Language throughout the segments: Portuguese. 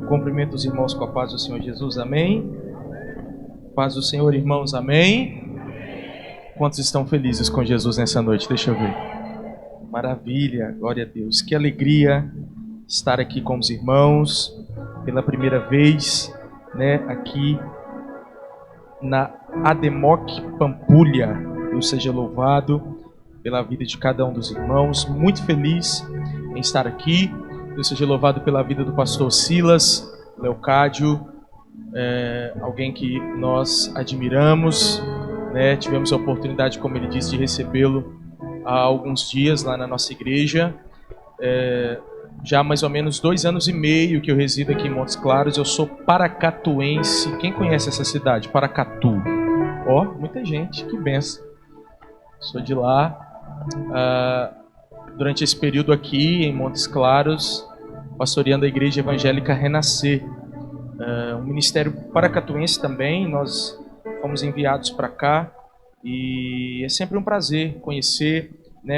Eu cumprimento os irmãos com a paz do Senhor Jesus, amém? Paz do Senhor, irmãos, amém? Quantos estão felizes com Jesus nessa noite? Deixa eu ver. Maravilha, glória a Deus. Que alegria estar aqui com os irmãos pela primeira vez, aqui na ADEMOC Pampulha. Deus seja louvado pela vida de cada um dos irmãos. Muito feliz em estar aqui. Deus seja louvado pela vida do pastor Silas Leocádio, alguém que nós admiramos, tivemos a oportunidade, como ele disse, de recebê-lo há alguns dias lá na nossa igreja. Já há mais ou menos 2 anos e meio que eu resido aqui em Montes Claros. Eu sou paracatuense. Quem conhece essa cidade? Paracatu. Muita gente, que benção. Sou de lá. Durante esse período aqui em Montes Claros, pastoreando a Igreja Evangélica Renascer, um ministério paracatuense também. Nós fomos enviados para cá e é sempre um prazer conhecer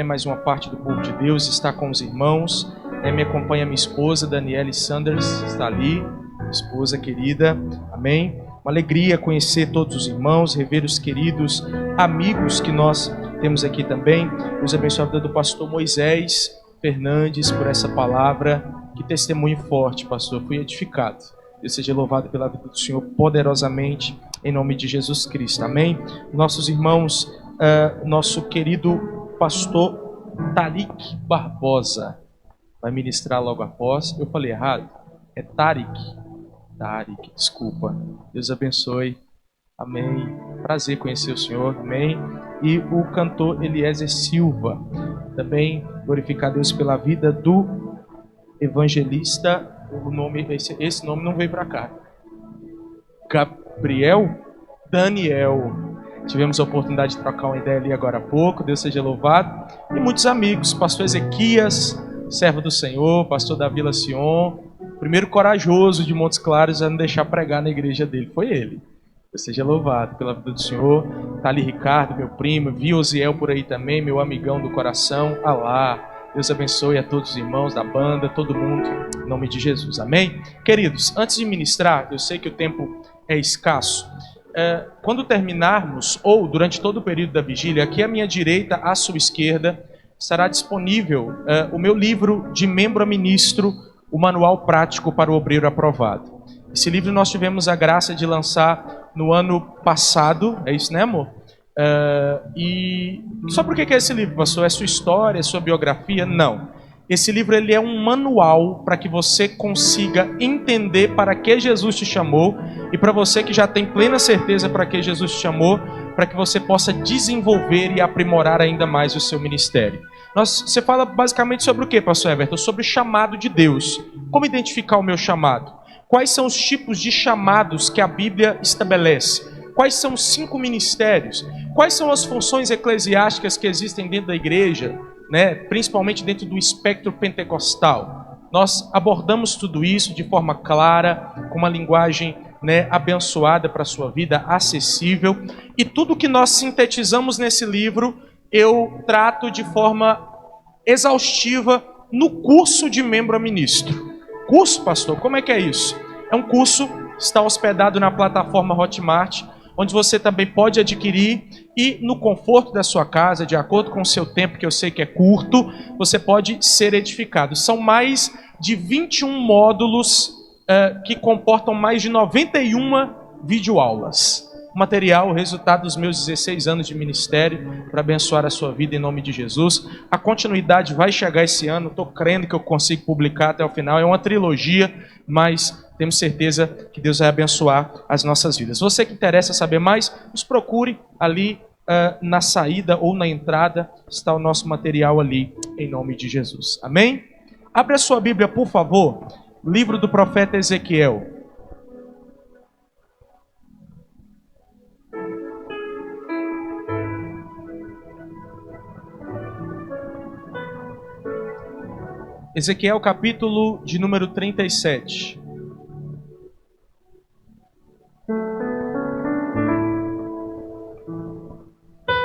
mais uma parte do povo de Deus, estar com os irmãos. Me acompanha minha esposa, Daniele Sanders, está ali, esposa querida, amém? Uma alegria conhecer todos os irmãos, rever os queridos amigos que nós temos aqui também. Deus abençoe a vida do pastor Moisés Fernandes por essa palavra. Que testemunho forte, pastor, fui edificado. Deus seja louvado pela vida do Senhor poderosamente, em nome de Jesus Cristo, amém? Nossos irmãos, nosso querido pastor Tarik Barbosa vai ministrar logo após. Eu falei errado? É Tarik, desculpa. Deus abençoe, amém. Prazer conhecer o Senhor, amém. E o cantor Eliezer Silva, também glorificar a Deus pela vida do evangelista. Esse nome não veio para cá. Daniel. Tivemos a oportunidade de trocar uma ideia ali agora há pouco. Deus seja louvado. E muitos amigos, pastor Ezequias, servo do Senhor, pastor da Vila Sion, primeiro corajoso de Montes Claros a não deixar pregar na igreja dele, foi ele. Deus seja louvado pela vida do Senhor. Tá ali Ricardo, meu primo, vi Osiel por aí também, meu amigão do coração. Alá. Deus abençoe a todos os irmãos da banda, todo mundo, em nome de Jesus, amém? Queridos, antes de ministrar, eu sei que o tempo é escasso. Quando terminarmos, ou durante todo o período da vigília, aqui à minha direita, à sua esquerda, estará disponível o meu livro de membro a ministro, o Manual Prático para o Obreiro Aprovado. Esse livro nós tivemos a graça de lançar no ano passado, é isso, né, amor? E só por que é esse livro, pastor? É sua história, é sua biografia? Não. Esse livro ele é um manual para que você consiga entender para que Jesus te chamou e para você que já tem plena certeza para que Jesus te chamou, para que você possa desenvolver e aprimorar ainda mais o seu ministério. Você fala basicamente sobre o que, pastor Everton? Sobre o chamado de Deus. Como identificar o meu chamado? Quais são os tipos de chamados que a Bíblia estabelece? Quais são os 5 ministérios? Quais são as funções eclesiásticas que existem dentro da igreja, principalmente dentro do espectro pentecostal? Nós abordamos tudo isso de forma clara, com uma linguagem abençoada para a sua vida, acessível. E tudo que nós sintetizamos nesse livro, eu trato de forma exaustiva no curso de membro a ministro. Curso, pastor? Como é que é isso? É um curso, está hospedado na plataforma Hotmart, onde você também pode adquirir e no conforto da sua casa, de acordo com o seu tempo, que eu sei que é curto, você pode ser edificado. São mais de 21 módulos que comportam mais de 91 videoaulas. Material, o resultado dos meus 16 anos de ministério, para abençoar a sua vida em nome de Jesus. A continuidade vai chegar esse ano, estou crendo que eu consigo publicar até o final. É uma trilogia, mas temos certeza que Deus vai abençoar as nossas vidas. Você que interessa saber mais, nos procure ali na saída ou na entrada, está o nosso material ali, em nome de Jesus. Amém? Abra a sua Bíblia, por favor, livro do profeta Ezequiel. Ezequiel, capítulo de número 37.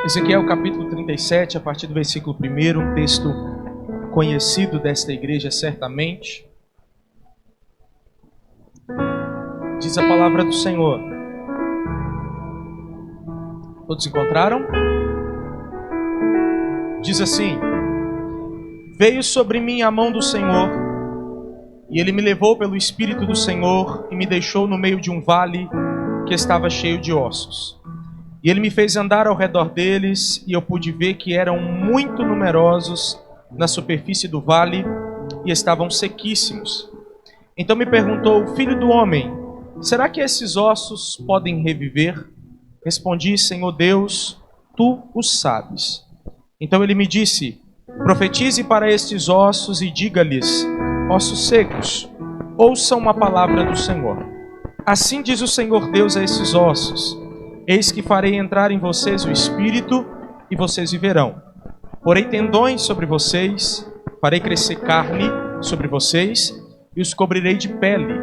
Ezequiel, capítulo 37, a partir do versículo 1, um texto conhecido desta igreja certamente. Diz a palavra do Senhor. Todos encontraram? Diz assim: veio sobre mim a mão do Senhor, e Ele me levou pelo Espírito do Senhor e me deixou no meio de um vale que estava cheio de ossos. E Ele me fez andar ao redor deles, e eu pude ver que eram muito numerosos na superfície do vale e estavam sequíssimos. Então me perguntou: filho do homem, será que esses ossos podem reviver? Respondi: Senhor Deus, tu o sabes. Então ele me disse: profetize para estes ossos e diga-lhes: ossos secos, ouçam a palavra do Senhor. Assim diz o Senhor Deus a esses ossos: eis que farei entrar em vocês o Espírito, e vocês viverão. Porei tendões sobre vocês, farei crescer carne sobre vocês, e os cobrirei de pele.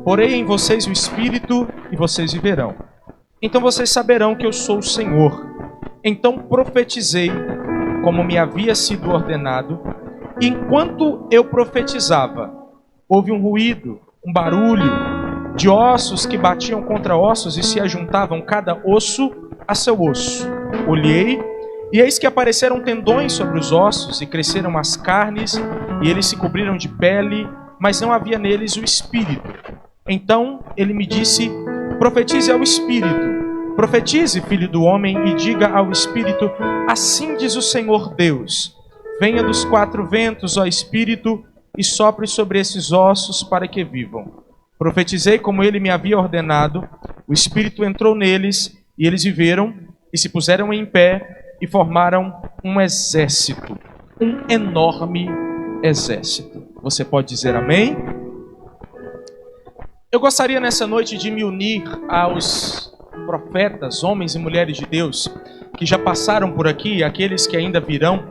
Porei em vocês o Espírito, e vocês viverão. Então vocês saberão que eu sou o Senhor. Então profetizei, como me havia sido ordenado, e enquanto eu profetizava, houve um ruído, um barulho, de ossos que batiam contra ossos e se ajuntavam cada osso a seu osso. Olhei, e eis que apareceram tendões sobre os ossos, e cresceram as carnes, e eles se cobriram de pele, mas não havia neles o Espírito. Então ele me disse: profetize ao Espírito. Profetize, filho do homem, e diga ao Espírito: assim diz o Senhor Deus: venha dos quatro ventos, ó Espírito, e sopre sobre esses ossos para que vivam. Profetizei como ele me havia ordenado, o Espírito entrou neles, e eles viveram, e se puseram em pé, e formaram um exército, um enorme exército. Você pode dizer amém? Eu gostaria nessa noite de me unir aos profetas, homens e mulheres de Deus, que já passaram por aqui, aqueles que ainda virão,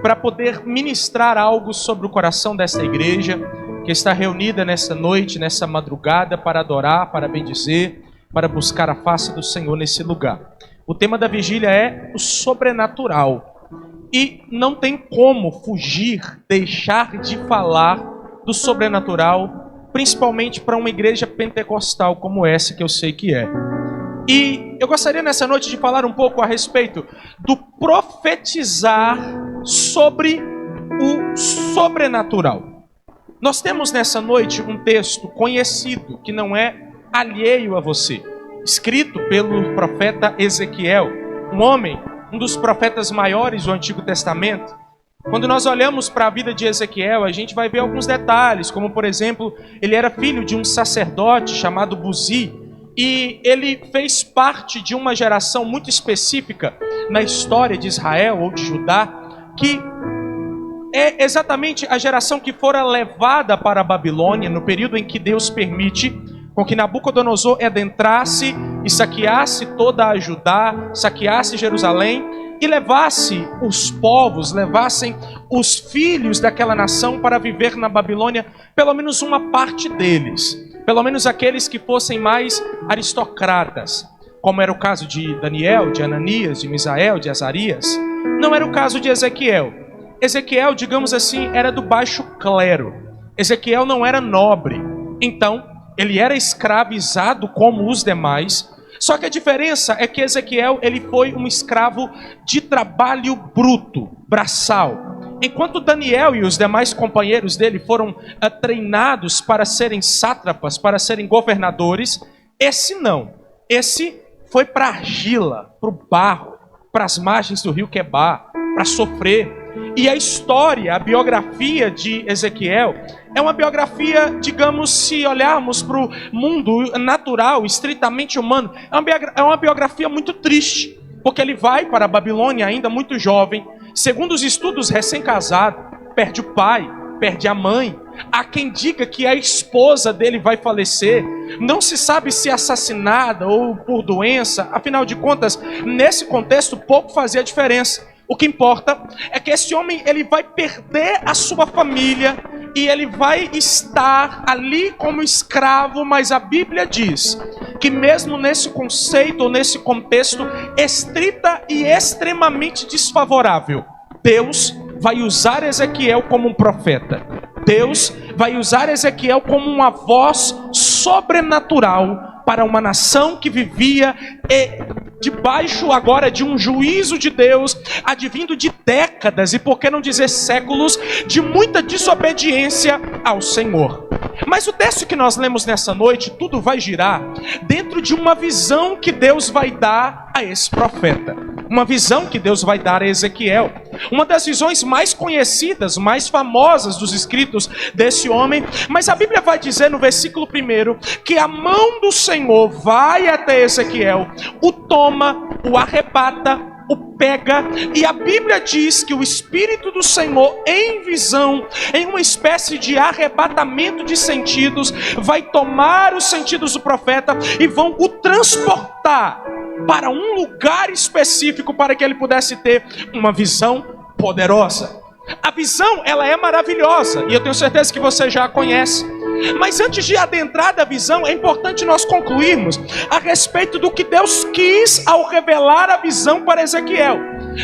para poder ministrar algo sobre o coração desta igreja, que está reunida nessa noite, nessa madrugada, para adorar, para bendizer, para buscar a face do Senhor nesse lugar. O tema da vigília é o sobrenatural. E não tem como fugir, deixar de falar do sobrenatural, principalmente para uma igreja pentecostal como essa que eu sei que é. E eu gostaria nessa noite de falar um pouco a respeito do profetizar sobre o sobrenatural. Nós temos nessa noite um texto conhecido, que não é alheio a você, escrito pelo profeta Ezequiel, um homem, um dos profetas maiores do Antigo Testamento. Quando nós olhamos para a vida de Ezequiel, a gente vai ver alguns detalhes, como por exemplo, ele era filho de um sacerdote chamado Buzi, e ele fez parte de uma geração muito específica na história de Israel ou de Judá, que é exatamente a geração que fora levada para a Babilônia no período em que Deus permite com que Nabucodonosor adentrasse e saqueasse toda a Judá, saqueasse Jerusalém e levasse os povos, levassem os filhos daquela nação para viver na Babilônia, pelo menos uma parte deles, pelo menos aqueles que fossem mais aristocratas, como era o caso de Daniel, de Ananias, de Misael, de Azarias. Não era o caso de Ezequiel. Ezequiel, digamos assim, era do baixo clero. Ezequiel não era nobre, então ele era escravizado como os demais. Só que a diferença é que Ezequiel, ele foi um escravo de trabalho bruto, braçal. Enquanto Daniel e os demais companheiros dele foram treinados para serem sátrapas, para serem governadores, esse não. Esse foi para a argila, para o barro, para as margens do rio Quebar, para sofrer. E a história, a biografia de Ezequiel é uma biografia, digamos, se olharmos para o mundo natural, estritamente humano, é uma biografia muito triste, porque ele vai para a Babilônia ainda muito jovem, segundo os estudos, recém-casado, perde o pai, perde a mãe. Há quem diga que a esposa dele vai falecer, não se sabe se assassinada ou por doença. Afinal de contas, nesse contexto pouco fazia diferença. O que importa é que esse homem, ele vai perder a sua família e ele vai estar ali como escravo, mas a Bíblia diz que mesmo nesse conceito, ou nesse contexto estrita e extremamente desfavorável, Deus vai usar Ezequiel como um profeta. Deus vai usar Ezequiel como uma voz sobrenatural para uma nação que vivia debaixo agora de um juízo de Deus, advindo de décadas, e por que não dizer séculos, de muita desobediência ao Senhor. Mas o texto que nós lemos nessa noite, tudo vai girar dentro de uma visão que Deus vai dar a esse profeta. Uma visão que Deus vai dar a Ezequiel. Uma das visões mais conhecidas, mais famosas dos escritos desse homem. Mas a Bíblia vai dizer no versículo 1 que a mão do Senhor vai até Ezequiel, o toma, o arrebata, o pega, e a Bíblia diz que o Espírito do Senhor, em visão, em uma espécie de arrebatamento de sentidos, vai tomar os sentidos do profeta e vão o transportar para um lugar específico para que ele pudesse ter uma visão poderosa. A visão, ela é maravilhosa, e eu tenho certeza que você já a conhece. Mas antes de adentrar da visão, é importante nós concluirmos a respeito do que Deus quis ao revelar a visão para Ezequiel.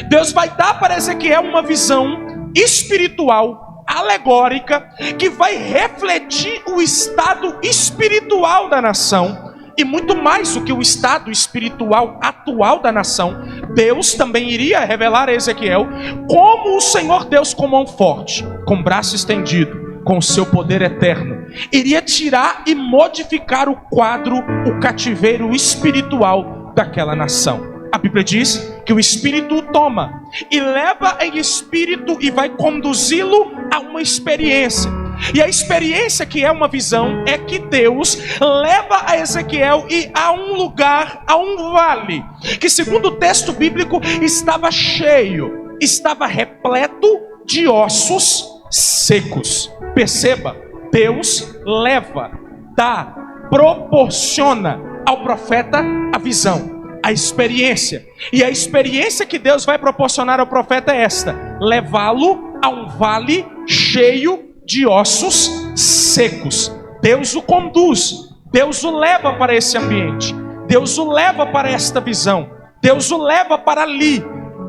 Deus vai dar para Ezequiel uma visão espiritual, alegórica, que vai refletir o estado espiritual da nação. E muito mais do que o estado espiritual atual da nação, Deus também iria revelar a Ezequiel como o Senhor Deus com mão forte, com braço estendido, com o seu poder eterno, iria tirar e modificar o quadro, o cativeiro espiritual daquela nação. A Bíblia diz que o Espírito o toma e leva em espírito e vai conduzi-lo a uma experiência. E a experiência, que é uma visão, é que Deus leva a Ezequiel a um lugar, a um vale, que segundo o texto bíblico estava cheio, estava repleto de ossos secos. Perceba, Deus leva, dá, proporciona ao profeta a visão, a experiência. E a experiência que Deus vai proporcionar ao profeta é esta: levá-lo a um vale cheio de ossos secos. Deus o conduz, Deus o leva para esse ambiente, Deus o leva para esta visão, Deus o leva para ali.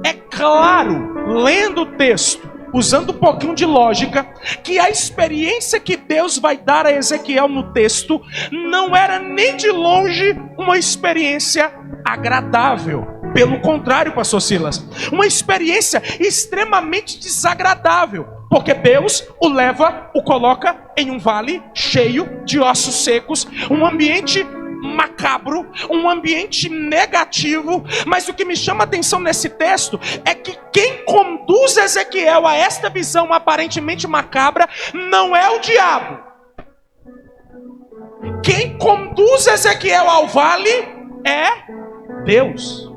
É claro, lendo o texto, usando um pouquinho de lógica, que a experiência que Deus vai dar a Ezequiel no texto não era nem de longe uma experiência agradável. Pelo contrário, pastor Silas, uma experiência extremamente desagradável, porque Deus o leva, o coloca em um vale cheio de ossos secos, um ambiente macabro, um ambiente negativo. Mas o que me chama a atenção nesse texto é que quem conduz Ezequiel a esta visão aparentemente macabra não é o diabo. Quem conduz Ezequiel ao vale é Deus.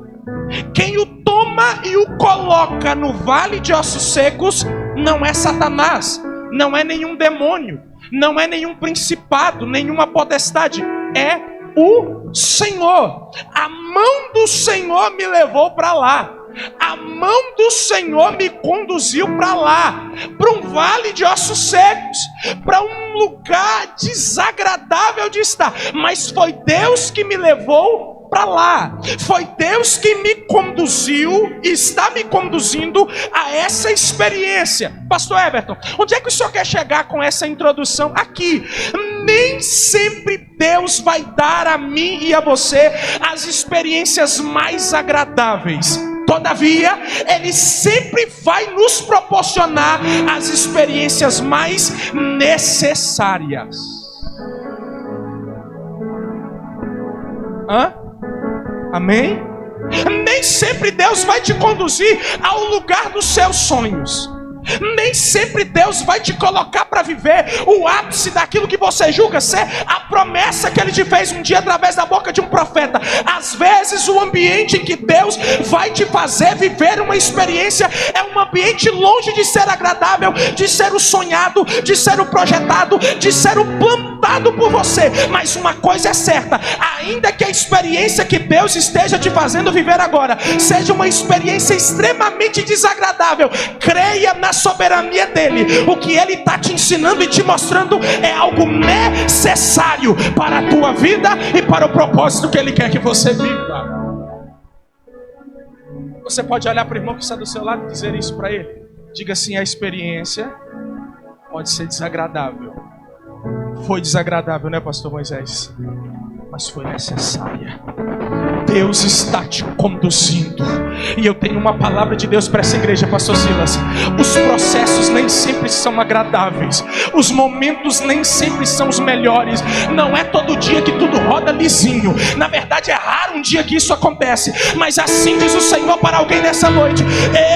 Quem o toma e o coloca no vale de ossos secos não é Satanás, não é nenhum demônio, não é nenhum principado, nenhuma potestade, é o Senhor. A mão do Senhor me levou para lá. A mão do Senhor me conduziu para lá, para um vale de ossos secos, para um lugar desagradável de estar. Mas foi Deus que me levou para lá. Foi Deus que me conduziu e está me conduzindo a essa experiência. Pastor Everton, onde é que o senhor quer chegar com essa introdução? Aqui. Nem sempre Deus vai dar a mim e a você as experiências mais agradáveis. Todavia, Ele sempre vai nos proporcionar as experiências mais necessárias. Amém? Nem sempre Deus vai te conduzir ao lugar dos seus sonhos. Nem sempre Deus vai te colocar para viver o ápice daquilo que você julga ser a promessa que Ele te fez um dia através da boca de um profeta. Às vezes o ambiente em que Deus vai te fazer viver uma experiência é um ambiente longe de ser agradável, de ser o sonhado, de ser o projetado, de ser o plantado por você. Mas uma coisa é certa: ainda que a experiência que Deus esteja te fazendo viver agora seja uma experiência extremamente desagradável, creia na soberania dele. O que ele está te ensinando e te mostrando é algo necessário para a tua vida e para o propósito que ele quer que você viva. Você pode olhar para o irmão que está do seu lado e dizer isso para ele. Diga assim: a experiência pode ser desagradável, Foi desagradável, né, pastor Moisés? Mas foi necessária. Deus está te conduzindo. E eu tenho uma palavra de Deus para essa igreja, pastor Silas. Os processos nem sempre são agradáveis. Os momentos nem sempre são os melhores. Não é todo dia que tudo roda lisinho. Na verdade é raro um dia que isso acontece. Mas assim diz o Senhor para alguém nessa noite: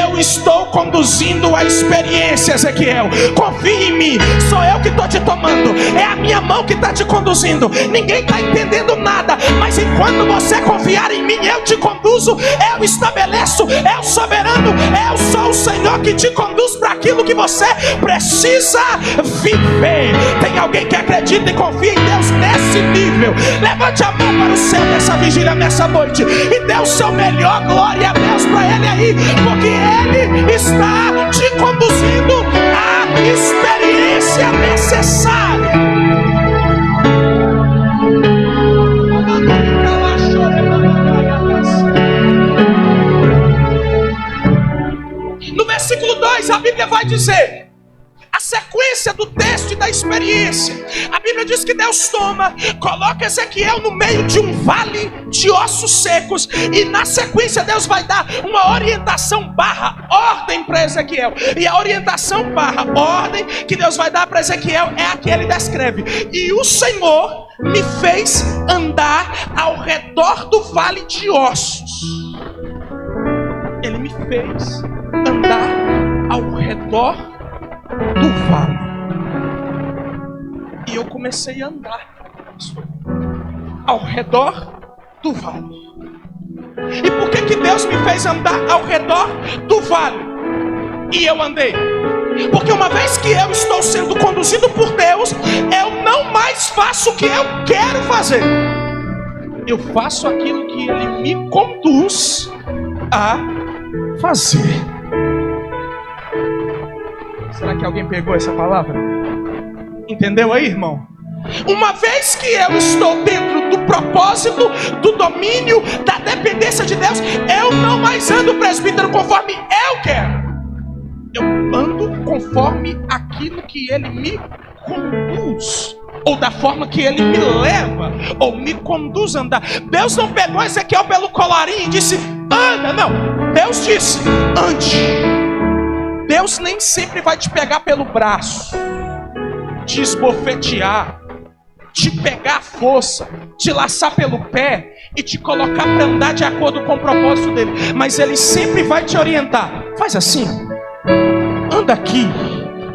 eu estou conduzindo a experiência, Ezequiel. Confie em mim. Sou eu que estou te tomando. É a minha mão que está te conduzindo. Ninguém está entendendo nada. Mas enquanto você confiar em mim, eu te conduzo. Eu estabeleço. Eu soberano. Eu sou o Senhor que te conduz para aquilo que você precisa viver. Tem alguém que acredita e confia em Deus nesse nível? Levante a mão para o céu nessa vigília, nessa noite, e dê o seu melhor. Glória a Deus para Ele aí, porque Ele está te conduzindo à experiência necessária. No versículo 2, a Bíblia vai dizer a sequência do texto e da experiência. A Bíblia diz que Deus coloca Ezequiel no meio de um vale de ossos secos, e na sequência Deus vai dar uma orientação / ordem para Ezequiel. E a orientação / ordem que Deus vai dar para Ezequiel é a que ele descreve: e o Senhor me fez andar ao redor do vale de ossos. Ele me fez andar ao redor do vale. E eu comecei a andar ao redor do vale. E por que Deus me fez andar ao redor do vale? E eu andei. Porque uma vez que eu estou sendo conduzido por Deus, eu não mais faço o que eu quero fazer. Eu faço aquilo que Ele me conduz a fazer. Será que alguém pegou essa palavra? Entendeu aí, irmão? Uma vez que eu estou dentro do propósito, do domínio, da dependência de Deus, eu não mais ando, presbítero, conforme eu quero. Eu ando conforme aquilo que Ele me conduz, ou da forma que Ele me leva, ou me conduz a andar. Deus não pegou Ezequiel pelo colarinho e disse: anda, não. Deus disse: ande. Deus nem sempre vai te pegar pelo braço, te esbofetear, te pegar à força, te laçar pelo pé e te colocar para andar de acordo com o propósito dele. Mas Ele sempre vai te orientar: faz assim, anda aqui,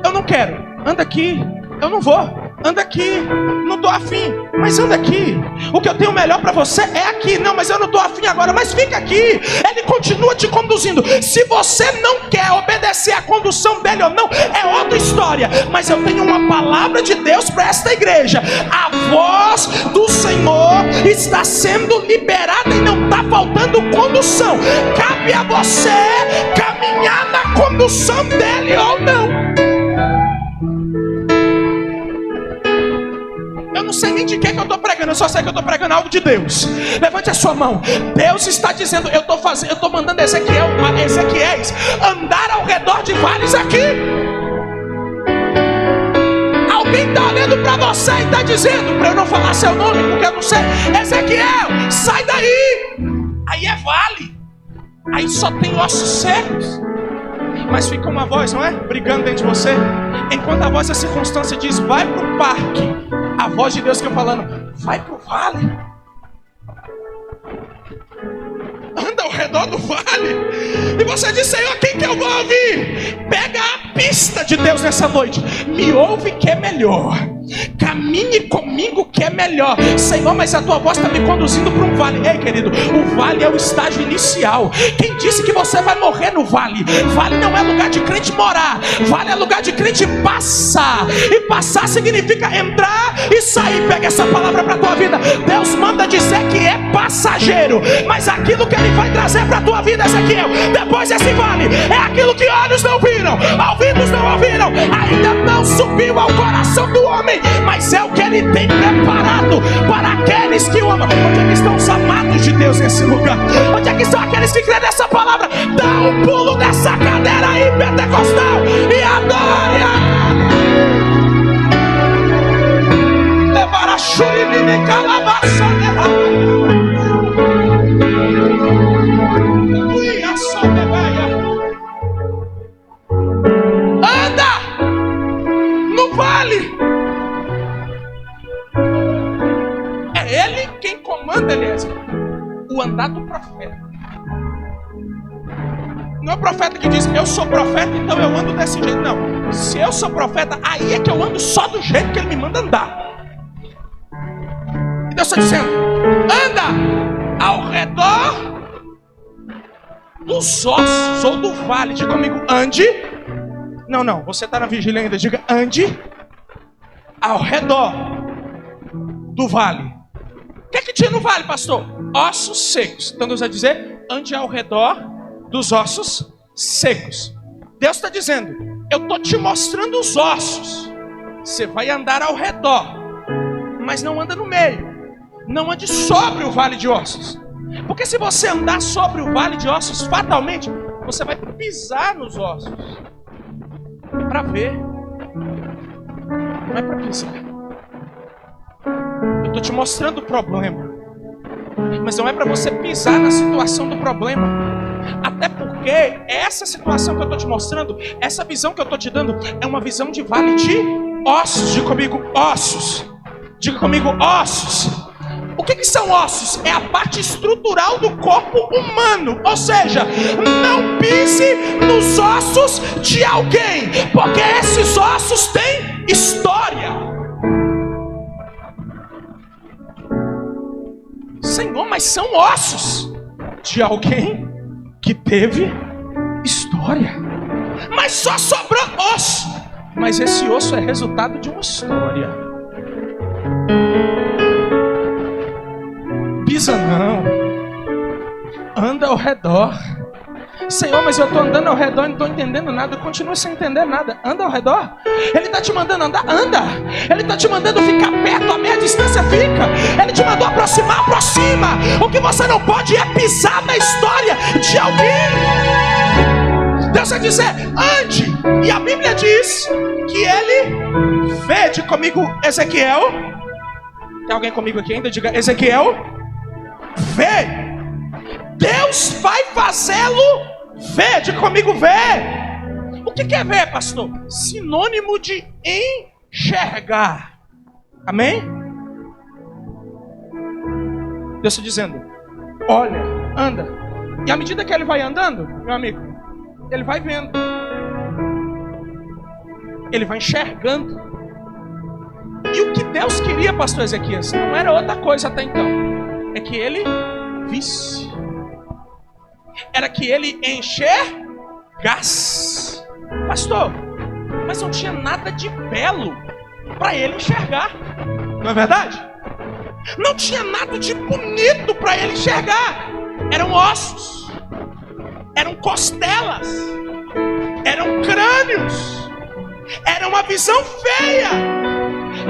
eu não quero, anda aqui, eu não vou, anda aqui, não estou afim, mas anda aqui. O que eu tenho melhor para você é aqui. Não, mas eu não estou afim agora, mas fica aqui. Ele continua te conduzindo. Se você não quer obedecer a condução dele ou não, é outra história. Mas eu tenho uma palavra de Deus para esta igreja: a voz do Senhor está sendo liberada e não está faltando condução. Cabe a você caminhar na condução dele ou não. Eu não sei nem de que eu estou pregando, eu só sei que eu estou pregando algo de Deus. Levante a sua mão. Deus está dizendo: eu estou mandando Ezequiéis andar ao redor de vales aqui. Alguém está olhando para você e está dizendo, para eu não falar seu nome, porque eu não sei: Ezequiel, sai daí. Aí é vale, aí só tem ossos secos. Mas fica uma voz, não é? Brigando dentro de você. Enquanto a voz da circunstância diz: vai para o parque, a voz de Deus que eu falando: vai para o vale. Anda ao redor do vale. E você diz: Senhor, quem que eu vou ouvir? Pega a pista de Deus nessa noite. Me ouve que é melhor. Caminhe comigo que é melhor. Senhor, mas a tua voz está me conduzindo para um vale. Ei, querido, o vale é o estágio inicial. Quem disse que você vai morrer no vale? Vale não é lugar de crente morar. Vale é lugar de crente passar. E passar significa entrar e sair. Pega essa palavra para a tua vida. Deus manda dizer que é passageiro, mas aquilo que Ele vai trazer para a tua vida, Ezequiel, depois desse vale, é aquilo que olhos não viram, ouvidos não ouviram, ainda não subiu ao coração do homem, mas é o que Ele tem preparado para aqueles que o amam. Onde é que estão os amados de Deus nesse lugar? Onde é que estão aqueles que creem nessa palavra? Dá um pulo dessa cadeira aí, pentecostal, e adore. Anda no vale. É ele quem comanda, Eliezer, o andar do profeta. Não é o profeta que diz, eu sou profeta, então eu ando desse jeito. Não, se eu sou profeta, aí é que eu ando só do jeito que ele me manda andar. E Deus está dizendo, anda ao redor dos ossos ou do vale. Diga comigo, ande. Não, você está na vigília ainda. Diga, ande ao redor do vale. O que é que tinha no vale, pastor? Ossos secos. Então Deus vai dizer, ande ao redor dos ossos secos. Deus está dizendo, eu estou te mostrando os ossos. Você vai andar ao redor, mas não anda no meio. Não ande sobre o vale de ossos. Porque se você andar sobre o vale de ossos, fatalmente, você vai pisar nos ossos. Para ver. Não é para pisar. Eu estou te mostrando o problema. Mas não é para você pisar na situação do problema. Até porque essa situação que eu estou te mostrando, essa visão que eu estou te dando, é uma visão de vale de ossos. Diga comigo, ossos. Diga comigo, ossos. O que são ossos? É a parte estrutural do corpo humano. Ou seja, não pise nos ossos de alguém, porque esses ossos têm história. Senhor, mas são ossos de alguém que teve história. Mas só sobrou osso. Mas esse osso é resultado de uma história. Pisa não. Anda ao redor. Senhor, mas eu estou andando ao redor e não estou entendendo nada. Eu continuo sem entender nada. Anda ao redor. Ele está te mandando andar, anda. Ele está te mandando ficar perto, a meia distância fica. Ele te mandou aproximar, aproxima. O que você não pode é pisar na história de alguém. Deus vai dizer, ande. E a Bíblia diz que ele vê. Diga comigo, Ezequiel. Tem alguém comigo aqui ainda? Diga, Ezequiel. Vê. Deus vai fazê-lo ver. Diga comigo, ver. O que é ver, pastor? Sinônimo de enxergar. Amém? Deus está dizendo, olha, anda. E à medida que ele vai andando, meu amigo, ele vai vendo. Ele vai enxergando. E o que Deus queria, pastor Ezequias, não era outra coisa até então. É que ele visse. Era que ele enxergasse. Pastor, mas não tinha nada de belo para ele enxergar. Não é verdade? Não tinha nada de bonito para ele enxergar. Eram ossos. Eram costelas. Eram crânios. Era uma visão feia.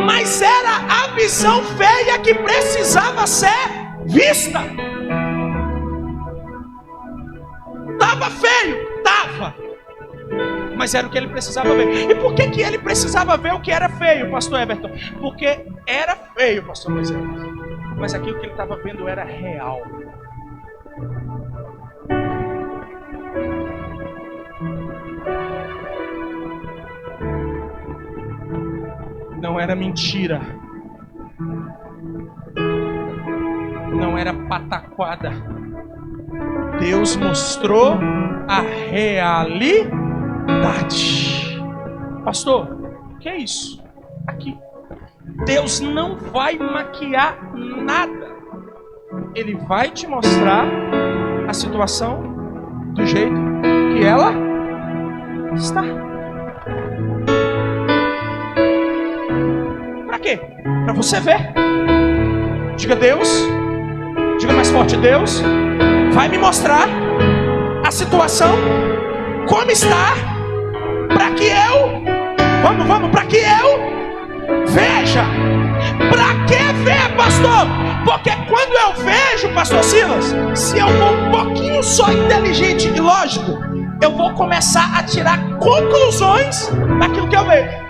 Mas era a visão feia que precisava ser vista. Tava feio? Tava. Mas era o que ele precisava ver. E por que ele precisava ver o que era feio, pastor Everton? Porque era feio, pastor Moisés. Mas aquilo que ele estava vendo era real. Não era mentira. Não era pataquada. Deus mostrou a realidade. Pastor, o que é isso? Aqui. Deus não vai maquiar nada. Ele vai te mostrar a situação do jeito que ela está. Para quê? Para você ver. Diga, Deus. Diga mais forte, Deus vai me mostrar a situação como está, para que eu para que eu veja. Para que ver, pastor? Porque quando eu vejo, pastor Silas, se eu for um pouquinho só inteligente e lógico, eu vou começar a tirar conclusões daquilo que eu vejo.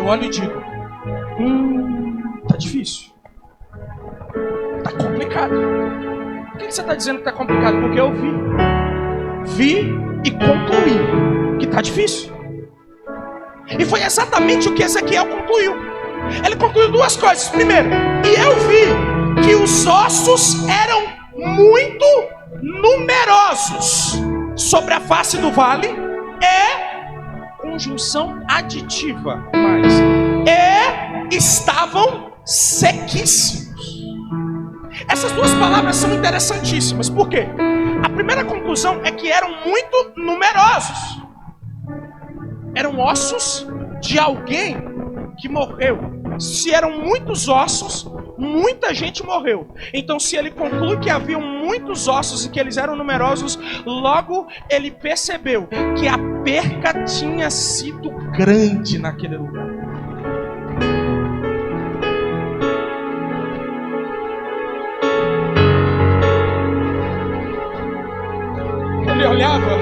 eu olho e digo, tá difícil. Tá complicado. Por que você está dizendo que tá complicado? Porque eu vi e concluí que tá difícil. E foi exatamente o que Ezequiel concluiu. Ele concluiu duas coisas. Primeiro, e eu vi que os ossos eram muito numerosos sobre a face do vale, conjunção aditiva, estavam sequíssimos. Essas duas palavras são interessantíssimas. Por quê? A primeira conclusão é que eram muito numerosos. Eram ossos de alguém que morreu. Se eram muitos ossos, muita gente morreu. Então, se ele conclui que haviam muitos ossos e que eles eram numerosos, logo ele percebeu que a perca tinha sido grande naquele lugar. Ele olhava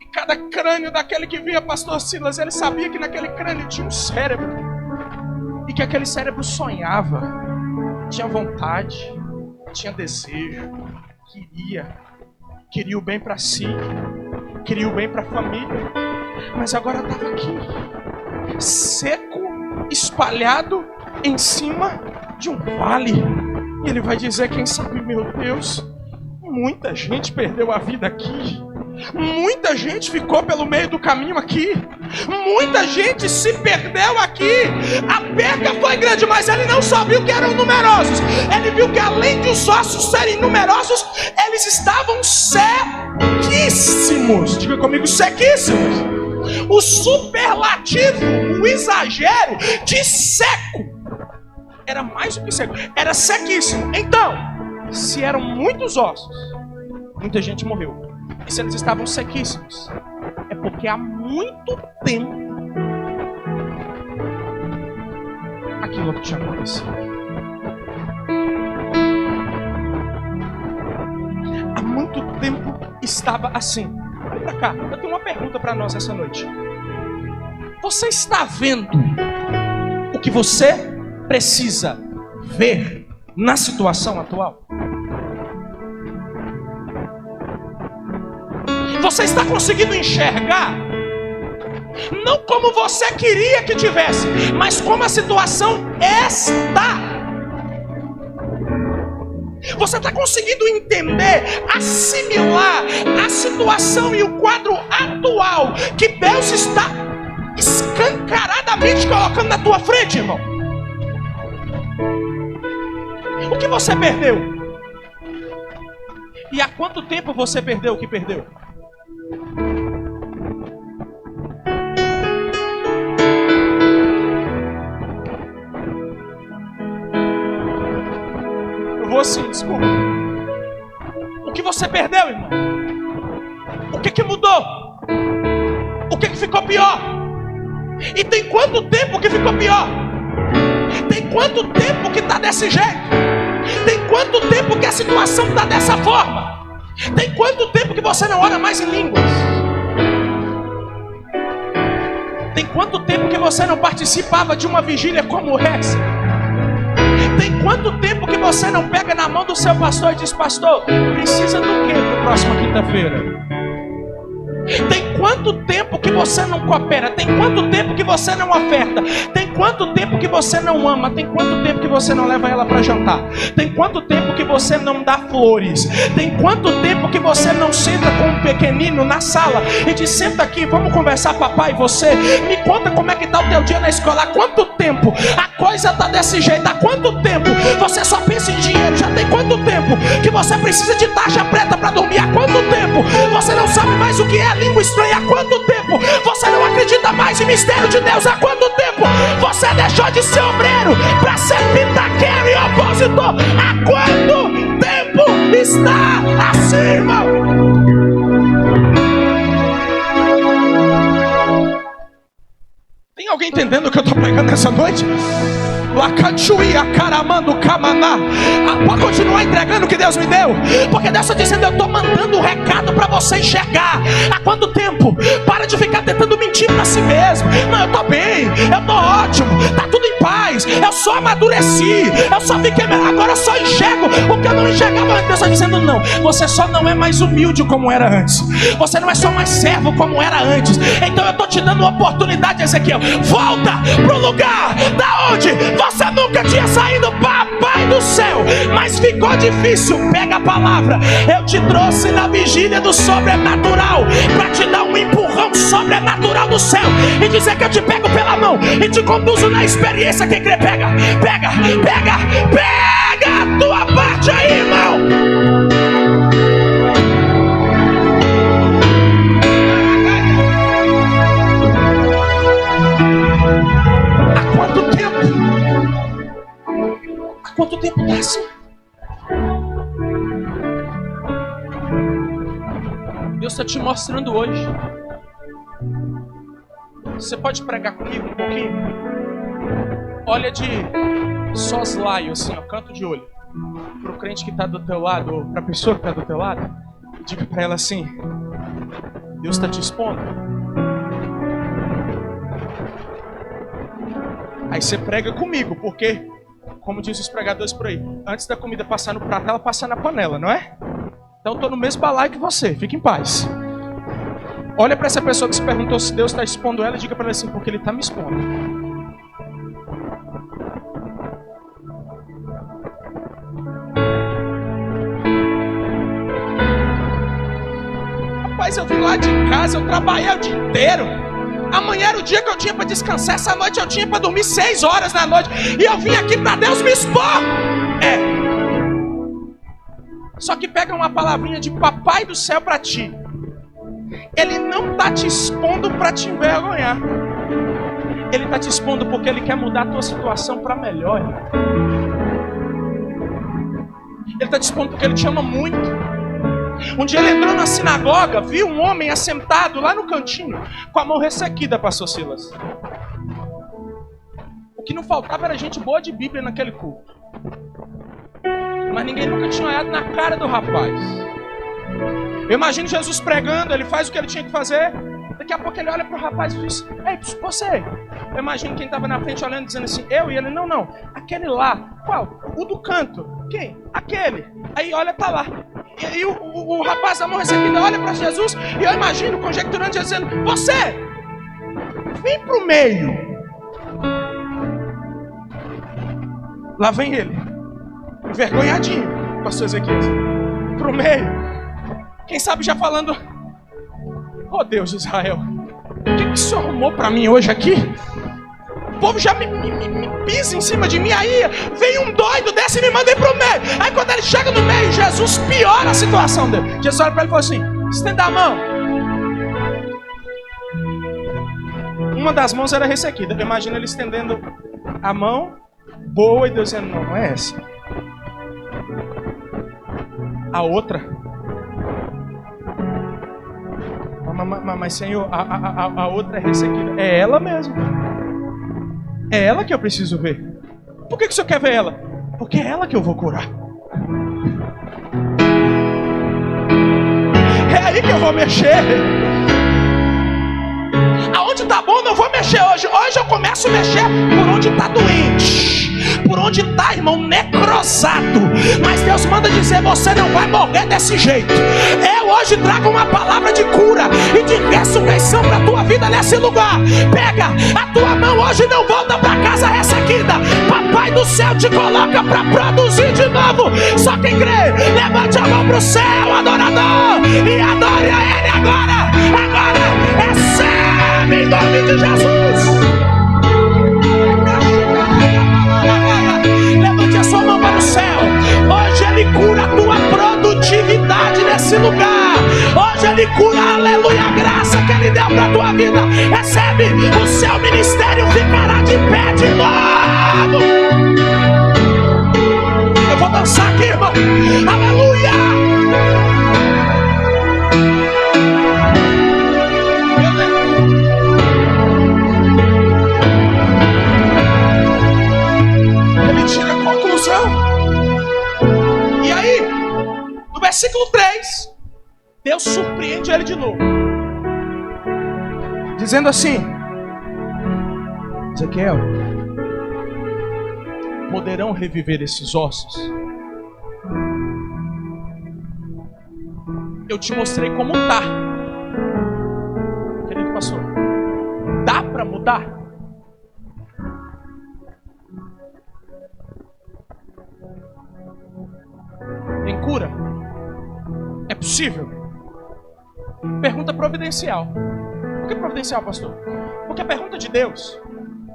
e cada crânio daquele que via pastor Silas, ele sabia que naquele crânio tinha um cérebro. E que aquele cérebro sonhava, tinha vontade, tinha desejo, queria o bem para si, queria o bem para a família, mas agora estava aqui, seco, espalhado em cima de um vale. E ele vai dizer, quem sabe, meu Deus, muita gente perdeu a vida aqui. Muita gente ficou pelo meio do caminho aqui. Muita gente se perdeu aqui. A perca foi grande, mas ele não só viu que eram numerosos. Ele viu que além de os ossos serem numerosos, eles estavam sequíssimos. Diga comigo, sequíssimos. O superlativo, o exagero de seco, era mais do que seco, era sequíssimo. Então, se eram muitos ossos, muita gente morreu. E se eles estavam sequíssimos, é porque há muito tempo aquilo que tinha acontecido. Há muito tempo estava assim. Olha pra cá, eu tenho uma pergunta para nós essa noite. Você está vendo o que você precisa ver na situação atual? Você está conseguindo enxergar, não como você queria que tivesse, mas como a situação está. Você está conseguindo entender, assimilar a situação e o quadro atual que Deus está escancaradamente colocando na tua frente, irmão? O que você perdeu? E há quanto tempo você perdeu o que perdeu? Eu vou assim, desculpa. O que você perdeu, irmão? O que mudou? O que ficou pior? E tem quanto tempo que ficou pior? Tem quanto tempo que está desse jeito? Tem quanto tempo que a situação está dessa forma? Tem quanto tempo que você não ora mais em línguas? Tem quanto tempo que você não participava de uma vigília como essa? Tem quanto tempo que você não pega na mão do seu pastor e diz, pastor, precisa do que para a próxima quinta-feira? Tem quanto tempo que você não coopera? Tem quanto tempo que você não oferta? Tem quanto tempo que você não ama? Tem quanto tempo que você não leva ela para jantar? Tem quanto tempo que você não dá flores? Tem quanto tempo que você não senta com um pequenino na sala e diz, senta aqui, vamos conversar, papai e você? Me conta como é que está o teu dia na escola. Há quanto tempo a coisa está desse jeito? Há quanto tempo você só pensa em dinheiro? Já tem quanto tempo que você precisa de taxa preta para dormir? Há quanto tempo você não sabe mais o que é língua estranha? Há quanto tempo você não acredita mais em mistério de Deus? Há quanto tempo você deixou de ser obreiro para ser pitaqueiro e opositor? Há quanto tempo está assim, irmão? Tem alguém entendendo o que eu estou pregando nessa noite? Pode continuar entregando o que Deus me deu, porque Deus está dizendo, eu estou mandando um recado para você enxergar. Há quanto tempo? Para de ficar tentando mentir para si mesmo. Não, eu estou bem, eu estou só amadureci, eu só fiquei, agora eu só enxergo o que eu não enxergava antes. Deus está dizendo: não, você só não é mais humilde como era antes, você não é só mais servo como era antes. Então eu estou te dando uma oportunidade, Ezequiel. Volta para o lugar da onde você nunca tinha saído, papai do céu, mas ficou difícil. Pega a palavra, eu te trouxe na vigília do sobrenatural para te dar um empurrão sobrenatural do céu e dizer que eu te pego pela mão e te conduzo na experiência. Quem crê, pega a tua parte aí, irmão. Há quanto tempo tá assim? Deus está te mostrando hoje. Você pode pregar comigo um pouquinho? Olha de soslaio, assim, ó, canto de olho, pro crente que está do teu lado, ou pra pessoa que está do teu lado, e diga para ela assim: Deus está te expondo. Aí você prega comigo, porque, como dizem os pregadores por aí, antes da comida passar no prato, ela passa na panela, não é? Então eu estou no mesmo balaio que você, fique em paz. Olha para essa pessoa que se perguntou se Deus está expondo ela e diga para ela assim: porque Ele está me expondo. Rapaz, eu vim lá de casa, eu trabalhei o dia inteiro. Amanhã era o dia que eu tinha para descansar, essa noite eu tinha para dormir 6 horas da noite, e eu vim aqui para Deus me expor. Só que pega uma palavrinha de papai do céu para ti. Ele não está te expondo para te envergonhar. Ele está te expondo porque Ele quer mudar a tua situação para melhor. Ele está te expondo porque Ele te ama muito. Um dia ele entrou na sinagoga, viu um homem assentado lá no cantinho, com a mão ressequida, pastor Silas. O que não faltava era gente boa de Bíblia naquele culto. Mas ninguém nunca tinha olhado na cara do rapaz. Eu imagino Jesus pregando, ele faz o que ele tinha que fazer. Daqui a pouco ele olha para o rapaz e diz: ei, você. Eu imagino quem estava na frente olhando, dizendo assim: eu? E ele: não, aquele lá. Qual? O do canto. Quem? Aquele. Aí olha para lá. E aí o rapaz da mão recebida olha para Jesus, e eu imagino, conjecturando, dizendo: você, vem para o meio. Lá vem ele, envergonhadinho, pastor Ezequiel, para o meio. Quem sabe já falando: oh Deus de Israel, o que o Senhor arrumou para mim hoje aqui? O povo já me pisa em cima de mim. Aí vem um doido desse e me manda ir para o meio. Aí quando ele chega no meio, Jesus piora a situação dele. Jesus olha para ele e fala assim: estenda a mão. Uma das mãos era ressequida. Imagina ele estendendo a mão boa e Deus dizendo: não é essa. A outra. Mas Senhor, a outra é ressequida. É ela mesmo. É ela que eu preciso ver. Por que o Senhor quer ver ela? Porque é ela que eu vou curar. É aí que eu vou mexer. Aonde tá bom não vou mexer hoje. Hoje eu começo a mexer por onde tá doente, por onde tá, irmão, necrosado. Mas Deus manda dizer: você não vai morrer desse jeito. Eu hoje trago uma palavra de cura e de ressurreição para a tua vida nesse lugar. Pega a tua mão hoje, não volta para casa ressequida. Papai do céu te coloca para produzir de novo. Só quem crê, levante a mão pro céu, adorador, e adore a Ele agora. Agora recebe em nome de Jesus. Levante a sua mão para o céu. Hoje Ele cura a tua produtividade nesse lugar. Hoje Ele cura, aleluia, a graça que Ele deu para a tua vida. Recebe, o seu ministério ficará de pé de novo. Eu vou dançar aqui, irmão. Aleluia. Ele tira a conclusão. E aí, no versículo 3, Deus surpreende ele de novo, dizendo assim: Ezequiel, poderão reviver esses ossos? Eu te mostrei como tá. Querido pastor, dá para mudar? Tem cura? É possível? Pergunta providencial. Por que providencial, pastor? Porque a pergunta de Deus,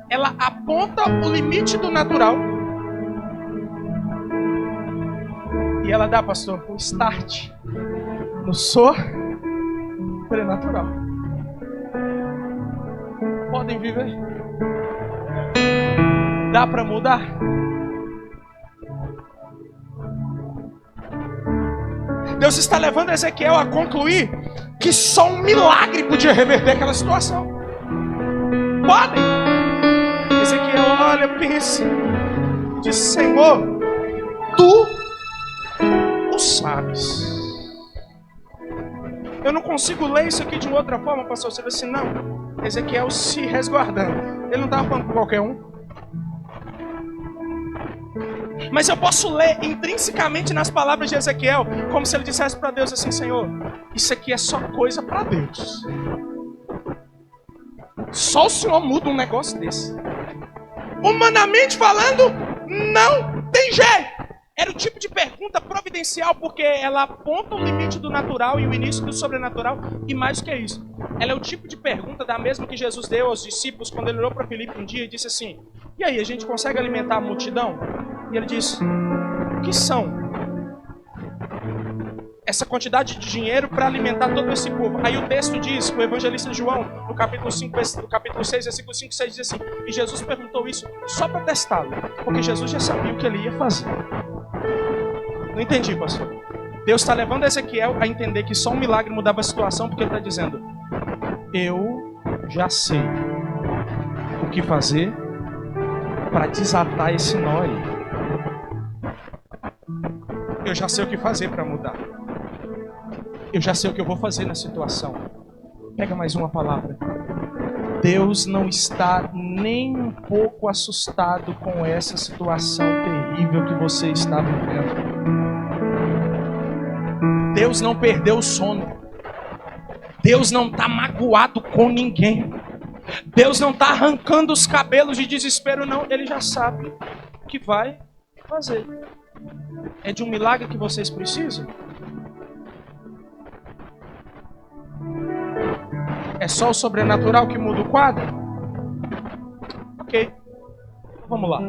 ela aponta o limite do natural e ela dá, pastor, um start no sobrenatural. Podem viver? Dá para mudar? Deus está levando Ezequiel a concluir que só um milagre podia reverter aquela situação. Podem. Ezequiel olha, pensa e diz: Senhor, tu o sabes. Eu não consigo ler isso aqui de uma outra forma, pastor. Você diz assim, não. Ezequiel se resguardando. Ele não estava falando com qualquer um. Mas eu posso ler intrinsecamente nas palavras de Ezequiel, como se ele dissesse para Deus assim: Senhor, isso aqui é só coisa para Deus. Só o Senhor muda um negócio desse. Humanamente falando, não tem jeito. Era o tipo de pergunta providencial, porque ela aponta o limite do natural e o início do sobrenatural, e mais do que isso, ela é o tipo de pergunta da mesma que Jesus deu aos discípulos quando ele olhou para Filipe um dia e disse assim: e aí, a gente consegue alimentar a multidão? E ele disse: o que são essa quantidade de dinheiro para alimentar todo esse povo? Aí o texto diz, o evangelista João, no capítulo 5, no capítulo 6, versículo 5 e 6, diz assim: e Jesus perguntou isso só para testá-lo, porque Jesus já sabia o que ele ia fazer. Não entendi, pastor. Deus está levando Ezequiel a entender que só um milagre mudava a situação, porque ele está dizendo: eu já sei o que fazer para desatar esse nó aí. Eu já sei o que fazer para mudar. Eu já sei o que eu vou fazer na situação. Pega mais uma palavra. Deus não está nem um pouco assustado com essa situação terrível que você está vivendo. Deus não perdeu o sono. Deus não está magoado com ninguém. Deus não está arrancando os cabelos de desespero, não. Ele já sabe o que vai fazer. É de um milagre que vocês precisam? É só o sobrenatural que muda o quadro? Ok. Vamos lá.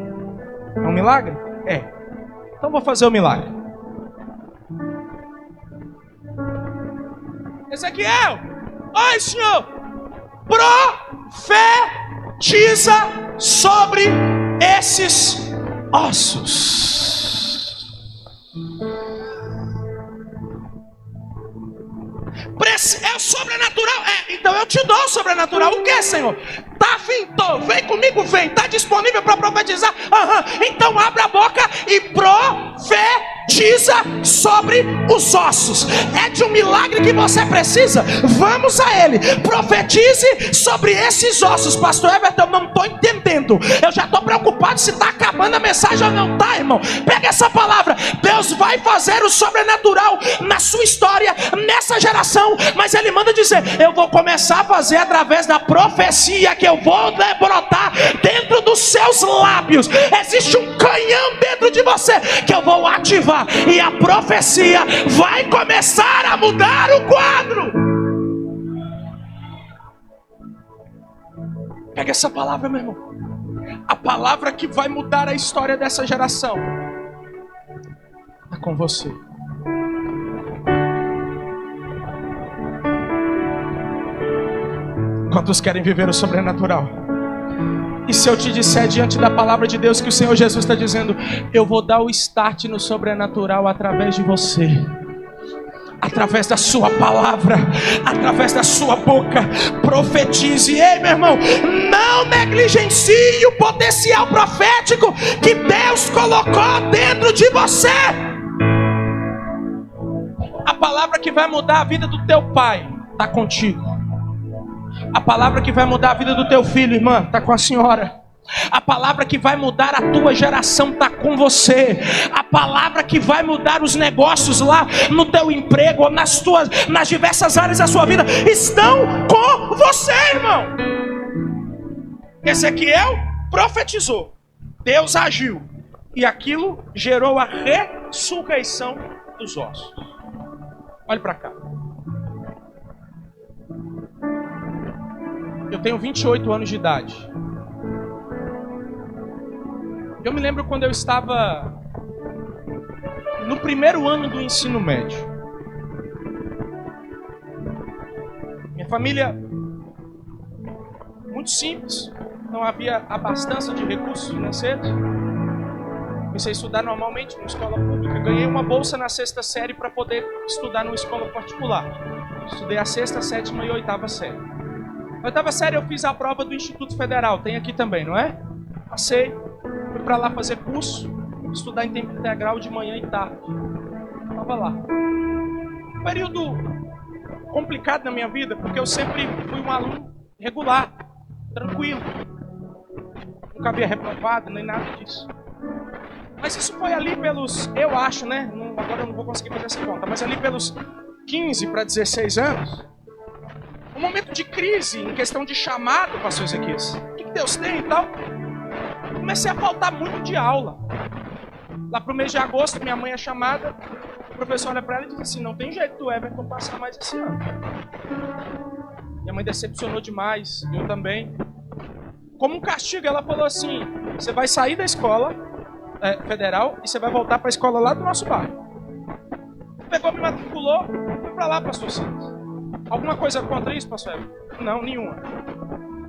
É um milagre? É. Então vou fazer o milagre. Ezequiel! Oi, senhor! Profetiza sobre esses ossos. É o sobrenatural? É, então eu te dou o sobrenatural. O que, Senhor? Tá afim? Tô. Vem comigo, vem. Tá disponível para profetizar? Então abra a boca e profetiza sobre os ossos. É de um milagre que você precisa? Vamos a ele. Profetize sobre esses ossos. Pastor Everton, eu não estou entendendo. Eu já estou preocupado se está acabando a mensagem ou não está, irmão. Pega essa palavra. Deus vai fazer o sobrenatural na sua história, nessa geração. Mas ele manda dizer: eu vou começar a fazer através da profecia que eu vou brotar dentro dos seus lábios. Existe um canhão dentro de você que eu vou ativar, e a profecia vai começar a mudar o quadro. Pega essa palavra, meu irmão. A palavra que vai mudar a história dessa geração é com você. Quantos querem viver o sobrenatural? E se eu te disser diante da palavra de Deus que o Senhor Jesus está dizendo: eu vou dar o start no sobrenatural através de você, através da sua palavra, através da sua boca. Profetize. Ei, meu irmão, não negligencie o potencial profético que Deus colocou dentro de você. A palavra que vai mudar a vida do teu pai está contigo. A palavra que vai mudar a vida do teu filho, irmã, está com a senhora. A palavra que vai mudar a tua geração está com você. A palavra que vai mudar os negócios lá no teu emprego, ou nas diversas áreas da sua vida, estão com você, irmão. Ezequiel profetizou, Deus agiu, e aquilo gerou a ressurreição dos ossos. Olhe para cá. Eu tenho 28 anos de idade. Eu me lembro quando eu estava no primeiro ano do ensino médio. Minha família, muito simples, não havia abastança de recursos financeiros. Comecei a estudar normalmente numa escola pública. Ganhei uma bolsa na 6ª série para poder estudar numa escola particular. Estudei a 6ª, 7ª e 8ª série. Na 8ª série eu fiz a prova do Instituto Federal, tem aqui também, não é? Passei, fui para lá fazer curso, estudar em tempo integral de manhã e tarde. Estava lá. Um período complicado na minha vida, porque eu sempre fui um aluno regular, tranquilo. Nunca havia reprovado, nem nada disso. Mas isso foi ali pelos, eu acho, né? Agora eu não vou conseguir fazer essa conta, mas ali pelos 15 para 16 anos, um momento de crise em questão de chamado, pastor Ezequias. O que Deus tem e tal? Comecei a faltar muito de aula. Lá pro mês de agosto, minha mãe é chamada, o professor olha para ela e diz assim: não tem jeito do Everton passar mais esse ano. Minha mãe decepcionou demais, eu também. Como um castigo, ela falou assim: você vai sair da escola federal e você vai voltar para a escola lá do nosso bairro. Pegou, me matriculou, fui para lá, pastor Silas. Alguma coisa contra isso, pastor Everton? Não, nenhuma.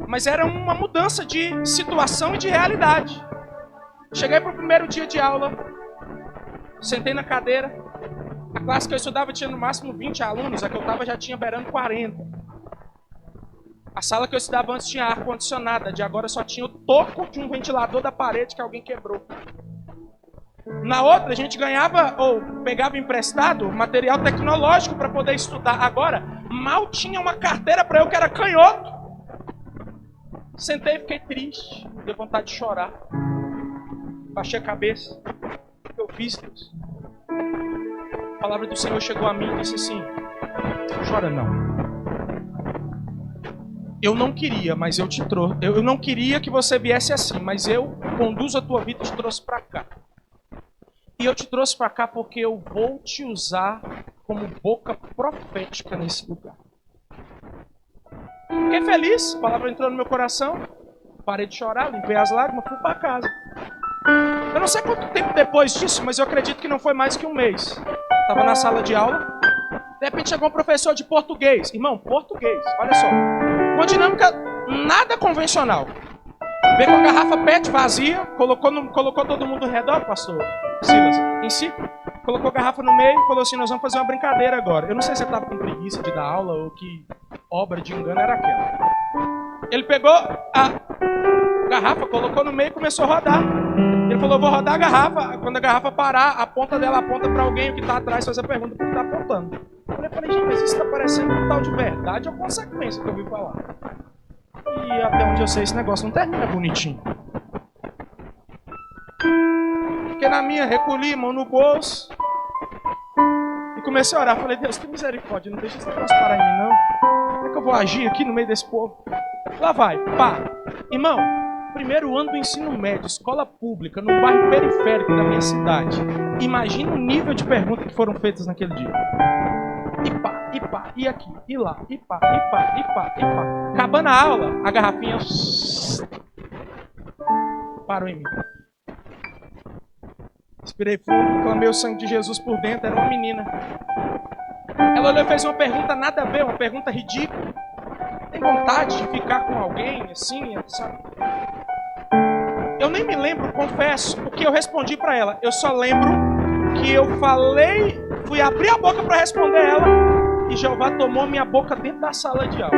Mas era uma mudança de situação e de realidade. Cheguei para o primeiro dia de aula, sentei na cadeira. A classe que eu estudava tinha no máximo 20 alunos, a que eu estava já tinha beirando 40. A sala que eu estudava antes tinha ar-condicionado, de agora só tinha o toco de um ventilador da parede que alguém quebrou. Na outra, a gente ganhava ou pegava emprestado material tecnológico para poder estudar. Agora, mal tinha uma carteira para eu que era canhoto. Sentei e fiquei triste, deu vontade de chorar. Baixei a cabeça. O que eu fiz, Deus? A palavra do Senhor chegou a mim e disse assim: não chora não. Eu não queria, mas eu te trouxe. Eu não queria que você viesse assim, mas eu conduzo a tua vida e te trouxe para cá. E eu te trouxe para cá porque eu vou te usar como boca profética nesse lugar. Fiquei feliz, a palavra entrou no meu coração. Parei de chorar, limpei as lágrimas, fui para casa. Eu não sei quanto tempo depois disso, mas eu acredito que não foi mais que um mês. Estava na sala de aula. De repente chegou um professor de português. Irmão, português, olha só. Uma dinâmica nada convencional. Veio com a garrafa PET vazia, colocou todo mundo ao redor, pastor Silas, em si. Colocou a garrafa no meio e falou assim: nós vamos fazer uma brincadeira agora. Eu não sei se ele estava com preguiça de dar aula ou que obra de engano era aquela. Ele pegou a garrafa, colocou no meio e começou a rodar. Ele falou: vou rodar a garrafa. Quando a garrafa parar, a ponta dela aponta para alguém, o que está atrás faz a pergunta porque está apontando. Eu falei: gente, mas isso está parecendo um tal de verdade ou consequência que eu ouvi falar? E até onde eu sei, esse negócio não termina bonitinho. Fiquei na minha, recolhi, mão no bolso. E comecei a orar. Falei: Deus, tem misericórdia, não deixa esse negócio parar em mim, não. Como é que eu vou agir aqui no meio desse povo? Lá vai, pá. Irmão, primeiro ano do ensino médio, escola pública, no bairro periférico da minha cidade. Imagina o nível de perguntas que foram feitas naquele dia. E pá, e aqui, e lá, e pá, e pá, e pá, e pá. Acabando a aula, a garrafinha parou em mim. Respirei fundo, clamei o sangue de Jesus por dentro, era uma menina. Ela olhou e fez uma pergunta nada a ver, uma pergunta ridícula. Tem vontade de ficar com alguém assim, sabe? Eu nem me lembro, confesso, o que eu respondi para ela. Eu só lembro que eu falei, fui abrir a boca para responder ela e Jeová tomou minha boca dentro da sala de aula.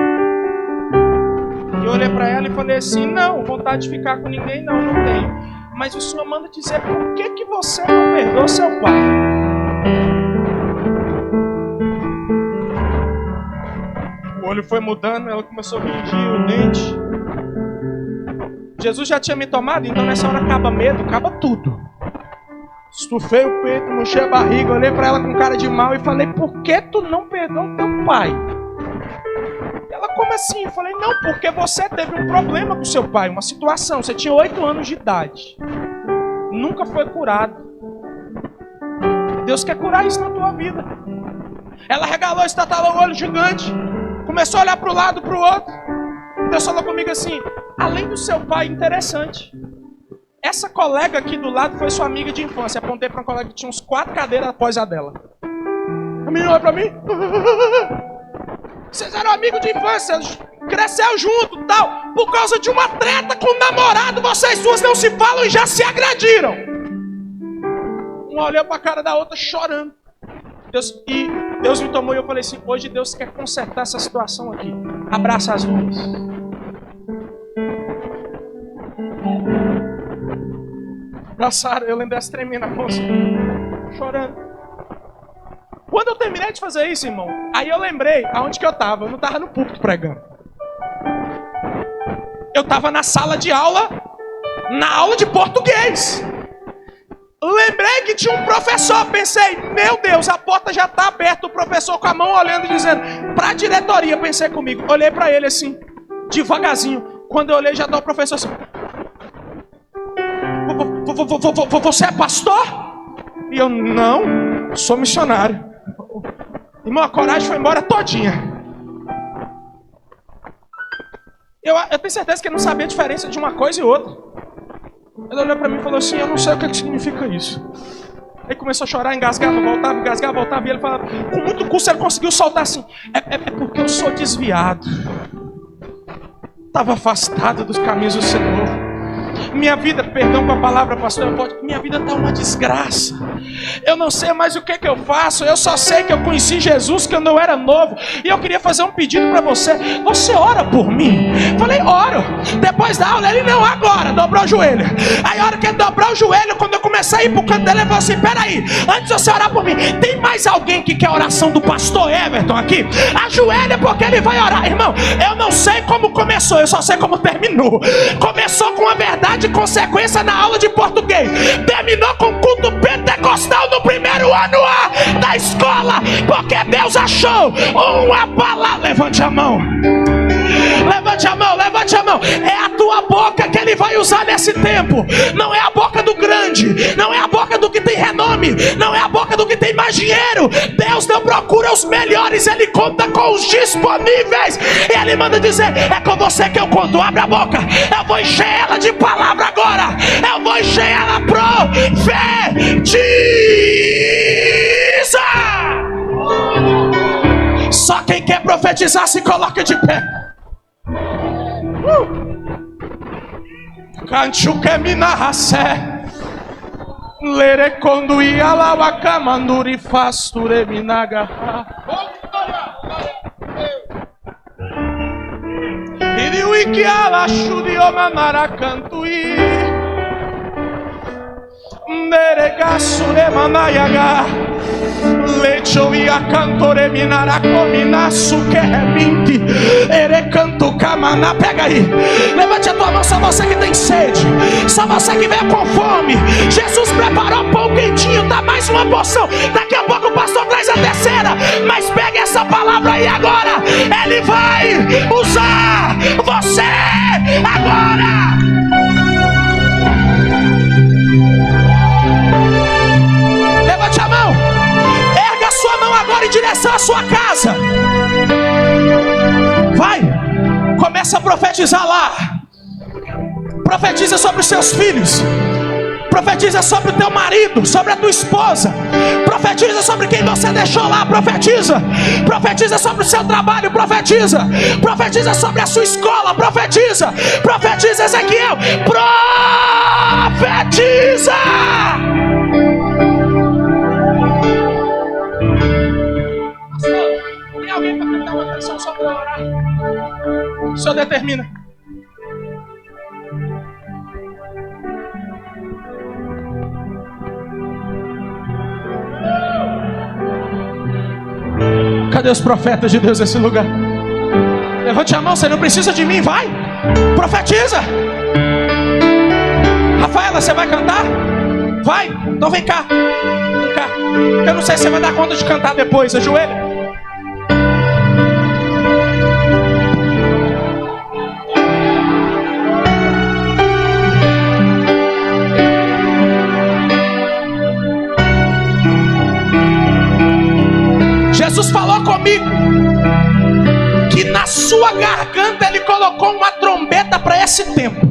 E eu olhei para ela e falei assim: não, vontade de ficar com ninguém não tenho. Mas o Senhor manda dizer por que você não perdoou seu pai. O olho foi mudando, ela começou a fingir o dente. Jesus já tinha me tomado, então nessa hora acaba medo, acaba tudo. Estufei o peito, murchei a barriga, olhei para ela com cara de mal e falei, por que tu não perdoa o teu pai? Ela, como assim? Eu falei, não, porque você teve um problema com seu pai, uma situação, você tinha 8 anos de idade. Nunca foi curado. Deus quer curar isso na tua vida. Ela regalou, estatalou o olho gigante, começou a olhar para o lado, para o outro. Deus falou comigo assim, além do seu pai, interessante, essa colega aqui do lado foi sua amiga de infância. Apontei para uma colega que tinha uns 4 cadeiras após a dela. A menina olha para mim. Vocês eram amigos de infância, cresceu junto, tal. Por causa de uma treta com o namorado, vocês duas não se falam e já se agrediram. Uma olhou para a cara da outra chorando. Deus me tomou e eu falei assim, hoje Deus quer consertar essa situação aqui. Abraça as duas. Abraçaram, eu lembrei essa tremenda moça, chorando. Quando eu terminei de fazer isso, irmão, aí eu lembrei aonde que eu estava. Eu não estava no púlpito pregando. Eu estava na sala de aula, na aula de português. Lembrei que tinha um professor, pensei, meu Deus, a porta já está aberta, o professor com a mão olhando e dizendo, para a diretoria, pensei comigo, olhei para ele assim, devagarzinho, quando eu olhei já está o professor assim, você é pastor? E eu, não, sou missionário. Irmão, a coragem foi embora todinha. Eu tenho certeza que ele não sabia a diferença de uma coisa e outra. Ele olhou para mim e falou assim, eu não sei o que significa isso. Ele começou a chorar, engasgava, voltava. E ele falava, com muito custo ele conseguiu soltar assim. É porque eu sou desviado. Estava afastado dos caminhos do Senhor. Minha vida, perdão com a palavra, pastor, minha vida está uma desgraça. Eu não sei mais o que eu faço. Eu só sei que eu conheci Jesus quando eu era novo. E eu queria fazer um pedido para você. Você ora por mim? Falei, oro. Depois da aula, ele não, agora, dobrou o joelho. Aí a hora que ele dobrou o joelho, quando eu comecei a ir pro canto dele, ele falou assim, peraí, antes de você orar por mim, tem mais alguém que quer a oração do pastor Everton aqui? Ajoelha porque ele vai orar. Irmão, eu não sei como começou, eu só sei como terminou. Começou com a verdade de consequência na aula de português, terminou com culto pentecostal no primeiro ano da escola, porque Deus achou uma palavra. Levante a mão. Levante a mão, levante a mão. É a tua boca que ele vai usar nesse tempo. Não é a boca do grande, não é a boca do que tem renome, não é a boca do que tem mais dinheiro. Deus não procura os melhores, ele conta com os disponíveis. E ele manda dizer, é com você que eu conto. Abre a boca, eu vou encher ela de palavra agora. Eu vou encher ela profetiza. Só quem quer profetizar se coloca de pé. Canchuque minahase lere condui alawaka manduri fasture minaga iri wiki ala shudio manara cantui nerega sure manayaga lecho ia cantore minara comina suke minti ere canto camana. Pega aí, levante a tua mão, só você que tem sede, só você que veio com fome. Jesus preparou pão quentinho, dá mais uma porção, daqui a pouco o pastor traz a terceira. Mas pega essa palavra aí agora, ele vai usar você agora. Levante a mão, erga a sua mão agora em direção à sua casa. Vai, começa a profetizar lá. Profetiza sobre os seus filhos. Profetiza sobre o teu marido, sobre a tua esposa. Profetiza sobre quem você deixou lá. Profetiza. Profetiza sobre o seu trabalho. Profetiza. Profetiza sobre a sua escola. Profetiza. Profetiza, Ezequiel. Profetiza. Tem alguém para cantar uma canção só para orar? O Senhor determina. Cadê os profetas de Deus nesse lugar? Levante a mão, você não precisa de mim, vai. Profetiza. canta, você vai cantar? Vai? Então vem cá. Vem cá. Eu não sei se você vai dar conta de cantar depois. Ajoelha. Jesus falou comigo que na sua garganta Ele colocou uma trombeta para esse tempo.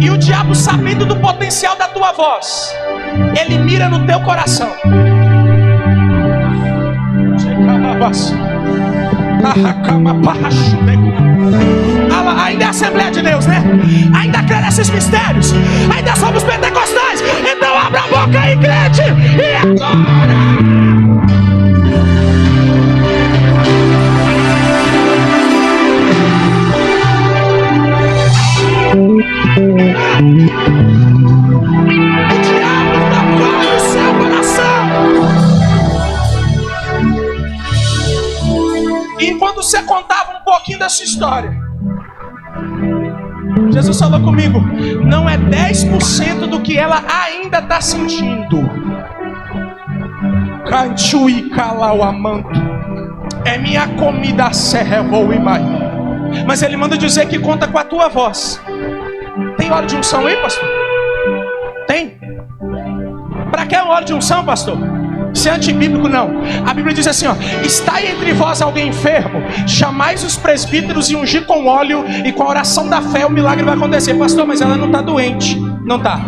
E o diabo, sabendo do potencial da tua voz, ele mira no teu coração. Ainda é a Assembleia de Deus, né? Ainda crê nesses mistérios. Ainda somos pentecostais. Então abra a boca aí, crente, e adora. O diabo tocou no seu coração. E quando você contava um pouquinho da sua história, Jesus falou comigo: não é 10% do que ela ainda está sentindo. Canchuí calau amanto. É minha comida serrevou e mai. Mas ele manda dizer que conta com a tua voz. Tem óleo de unção aí, pastor? Tem? Para que óleo de unção, pastor? Isso é antibíblico, não. A Bíblia diz assim, ó: está entre vós alguém enfermo, chamais os presbíteros e ungir com óleo, e com a oração da fé o milagre vai acontecer. Pastor, mas ela não está doente. Não está.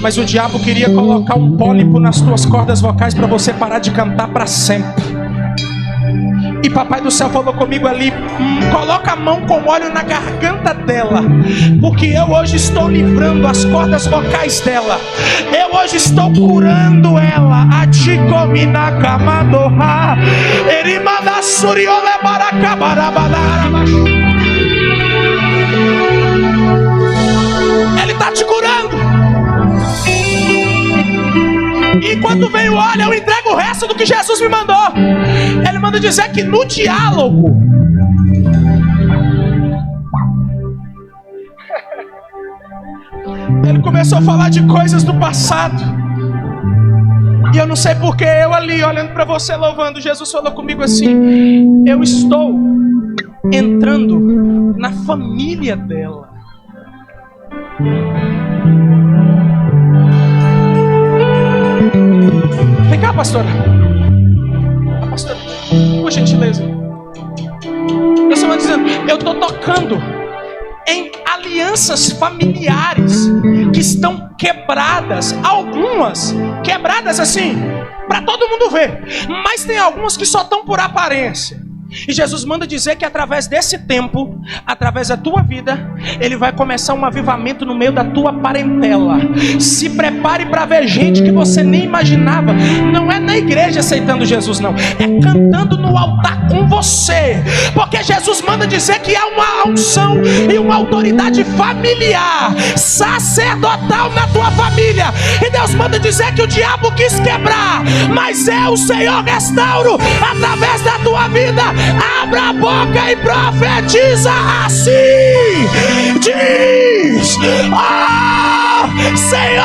Mas o diabo queria colocar um pólipo nas tuas cordas vocais para você parar de cantar para sempre. E papai do céu falou comigo ali: coloca a mão com óleo na garganta dela, porque eu hoje estou livrando as cordas vocais dela. Eu hoje estou curando ela. Ele está te curando. E enquanto vem o óleo, eu entrego o resto do que Jesus me mandou. Ele manda dizer que no diálogo, ele começou a falar de coisas do passado. E eu não sei porque eu ali, olhando para você, louvando, Jesus falou comigo assim: eu estou entrando na família dela. Vem cá, pastora. Pastora, por gentileza. Deus está dizendo: eu estou tocando em alianças familiares que estão quebradas. Algumas quebradas assim, para todo mundo ver. Mas tem algumas que só estão por aparência. E Jesus manda dizer que através desse tempo, através da tua vida, Ele vai começar um avivamento no meio da tua parentela. Se prepare para ver gente que você nem imaginava. Não é na igreja aceitando Jesus, não. É cantando no altar com você. Porque Jesus manda dizer que há uma unção e uma autoridade familiar, sacerdotal na tua família. E Deus manda dizer que o diabo quis quebrar, mas eu, o Senhor, restauro através da tua vida. Abra a boca e profetiza assim. Diz: oh, Senhor,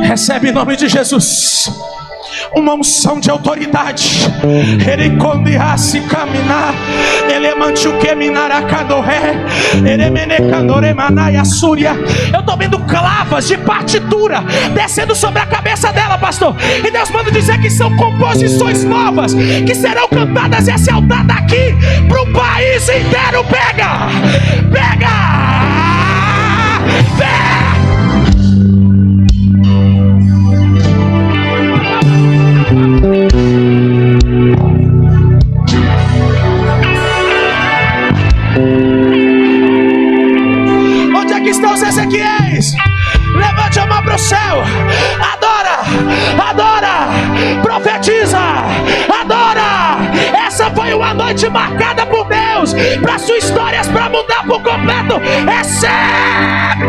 recebe em nome de Jesus uma unção de autoridade. Ele conde-se caminhar. Ele mantiu que minaracadoré. Ele menecandore manaia súria. Eu estou vendo clavas de partitura descendo sobre a cabeça dela, pastor. E Deus manda dizer que são composições novas que serão cantadas esse altar daqui para o país inteiro. Pega! Pega! Pega! Onde é que estão os Ezequiéis? Levante a mão para o céu. Adora, adora, profetiza, adora. Essa foi uma noite marcada por Deus para sua história, para mudar por completo. Recebe.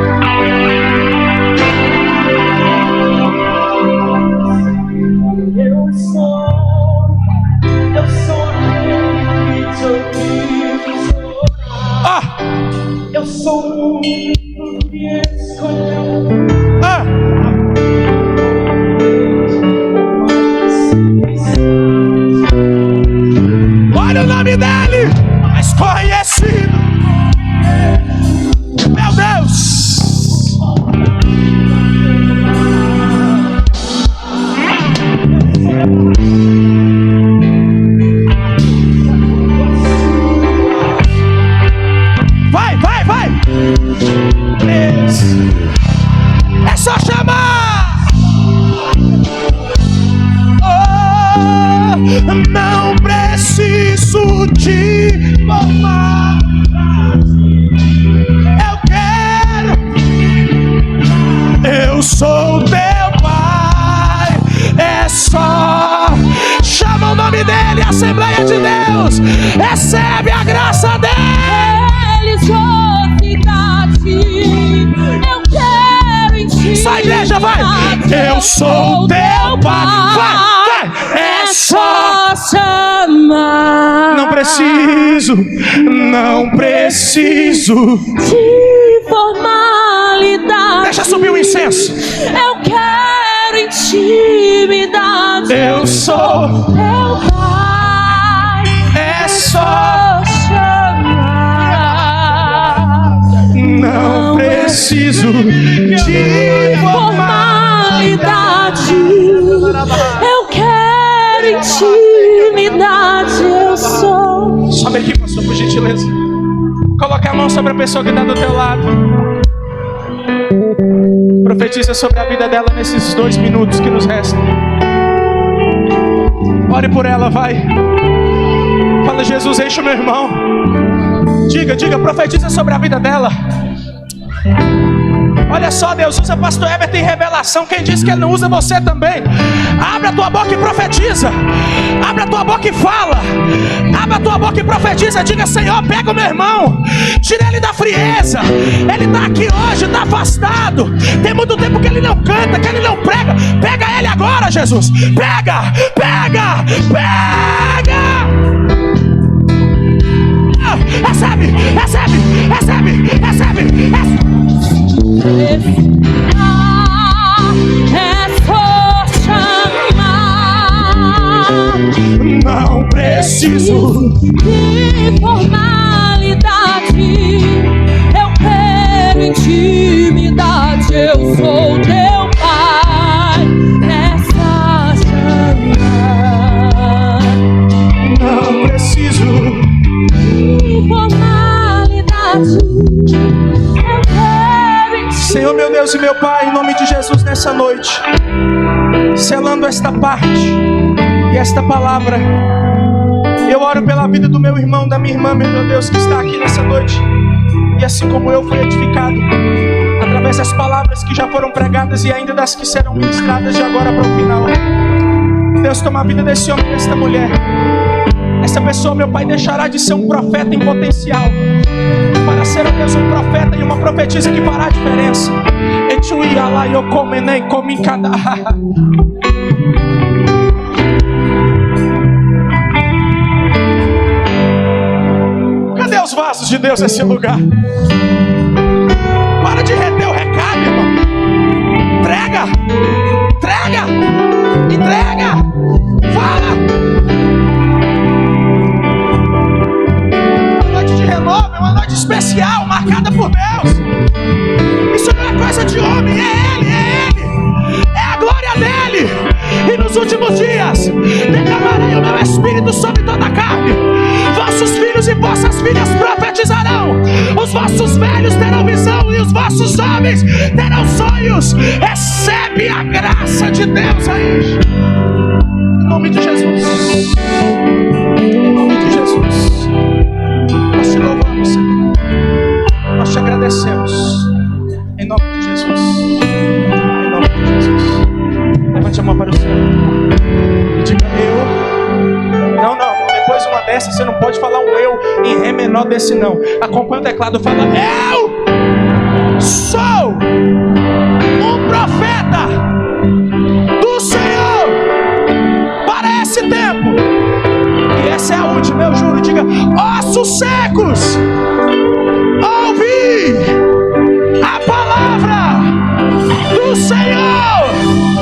Olha o nome dele, mais conhecido. Meu Deus. Vai, vai, vai. É só chamar. Oh, não preciso te formar. Eu quero. Eu sou teu pai. É só. Chama o nome dele, Assembleia de Deus. Recebe a graça dele. Eu quero em ti. Só a igreja, vai. Eu sou teu pai. Vai, vai. É só chamar. Não preciso de formalidade. Deixa subir o incenso. Eu quero intimidade. Eu sou teu pai. É só chamar. Não preciso de formalidade. Eu quero intimidade. Eu sou. Sobe aqui, pastor, por gentileza. Coloque a mão sobre a pessoa que está do teu lado. Profetiza sobre a vida dela nesses 2 minutos que nos restam. Ore por ela, vai. Fala, Jesus, enche o meu irmão. Diga, profetiza sobre a vida dela. Olha só, Deus usa pastor Heber, tem revelação. Quem disse que ele não usa você também? Abre a tua boca e profetiza. Abre a tua boca e fala. Abre a tua boca e profetiza. Diga, Senhor, pega o meu irmão. Tira ele da frieza. Ele está aqui hoje, está afastado. Tem muito tempo que ele não canta, que ele não prega. Pega ele agora, Jesus. Pega. Recebe. É só chamar. Não preciso de formalidade. Eu quero intimidade. Eu sou teu pai. É só chamar. Não preciso de formalidade. Senhor, meu Deus e meu Pai, em nome de Jesus, nessa noite, selando esta parte e esta palavra, eu oro pela vida do meu irmão, da minha irmã, meu Deus, que está aqui nessa noite. E assim como eu fui edificado através das palavras que já foram pregadas e ainda das que serão ministradas de agora para o final. Deus, toma a vida desse homem e desta mulher. Essa pessoa, meu Pai, deixará de ser um profeta em potencial para ser, ó Deus, um profeta e uma profetisa que fará a diferença. Cadê os vasos de Deus nesse lugar? Para de reter o recado, irmão. Entrega. Fala. É uma noite especial, marcada por Deus. Isso não é coisa de homem, é Ele. É a glória dEle. E nos últimos dias derramarei o meu espírito sobre toda a carne. Vossos filhos e vossas filhas profetizarão. Os vossos velhos terão visão e os vossos homens terão sonhos. Recebe a graça de Deus aí. Em nome de Jesus. Em nome de Jesus. Nós te louvamos, Senhor. Nós te agradecemos. Em nome de Jesus. Em nome de Jesus. Levante a mão para o Senhor e diga eu. Não. Depois de uma dessa, você não pode falar um eu em ré menor desse não. Acompanha o teclado, fala eu sou um profeta do Senhor para esse tempo. E essa é a última, eu juro. Diga, ossos secos, ouvi a palavra do Senhor.